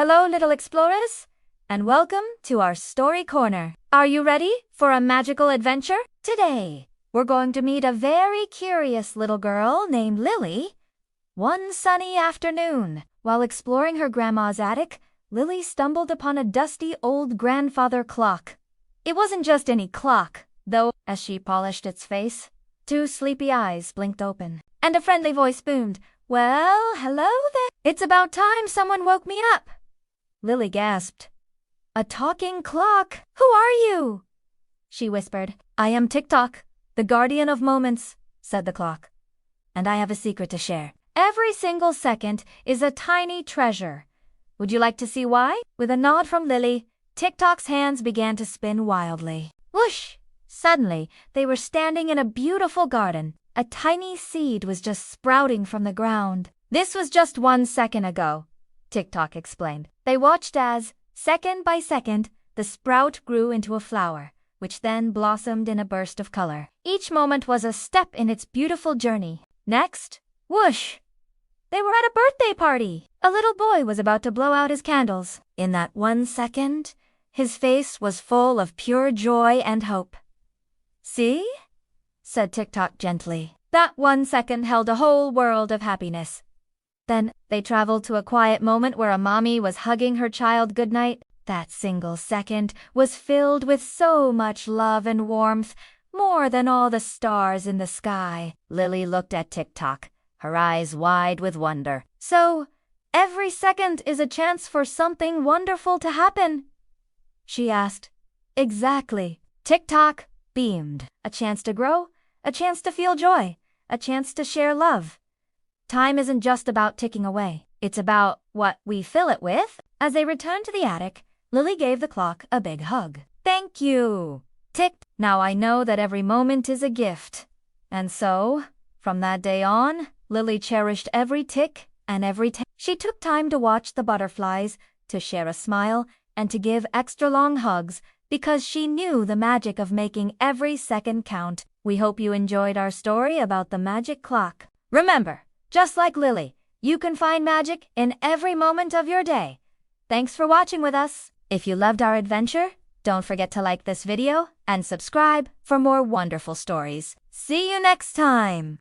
Hello, little explorers, and welcome to our story corner. Are you ready for a magical adventure? Today, we're going to meet a very curious little girl named Lily. One sunny afternoon, while exploring her grandma's attic, Lily stumbled upon a dusty old grandfather clock. It wasn't just any clock, though, as she polished its face. Two sleepy eyes blinked open, and a friendly voice boomed, "Well, hello there. It's about time someone woke me up." Lily gasped. "A talking clock? Who are you?" she whispered. "I am Tick-Tock, the guardian of moments," said the clock. "And I have a secret to share. Every single second is a tiny treasure. Would you like to see why?" With a nod from Lily, Tick-Tock's hands began to spin wildly. Whoosh! Suddenly, they were standing in a beautiful garden. A tiny seed was just sprouting from the ground. "This was just 1 second ago," Tick-Tock explained. They watched as, second by second, the sprout grew into a flower, which then blossomed in a burst of color. Each moment was a step in its beautiful journey. Next, whoosh! They were at a birthday party. A little boy was about to blow out his candles. In that 1 second, his face was full of pure joy and hope. "See?" said Tick-Tock gently. That 1 second held a whole world of happiness. Then they traveled to a quiet moment where a mommy was hugging her child goodnight. That single second was filled with so much love and warmth, more than all the stars in the sky. Lily looked at Tick-Tock, her eyes wide with wonder. "So, every second is a chance for something wonderful to happen?" she asked. "Exactly." Tick-Tock beamed. "A chance to grow, a chance to feel joy, a chance to share love. Time isn't just about ticking away. It's about what we fill it with." As they returned to the attic, Lily gave the clock a big hug. "Thank you, Tick. Now I know that every moment is a gift." And so, from that day on, Lily cherished every tick and every tick. She took time to watch the butterflies, to share a smile, and to give extra long hugs, because she knew the magic of making every second count. We hope you enjoyed our story about the magic clock. Remember, just like Lily, you can find magic in every moment of your day. Thanks for watching with us. If you loved our adventure, don't forget to like this video and subscribe for more wonderful stories. See you next time!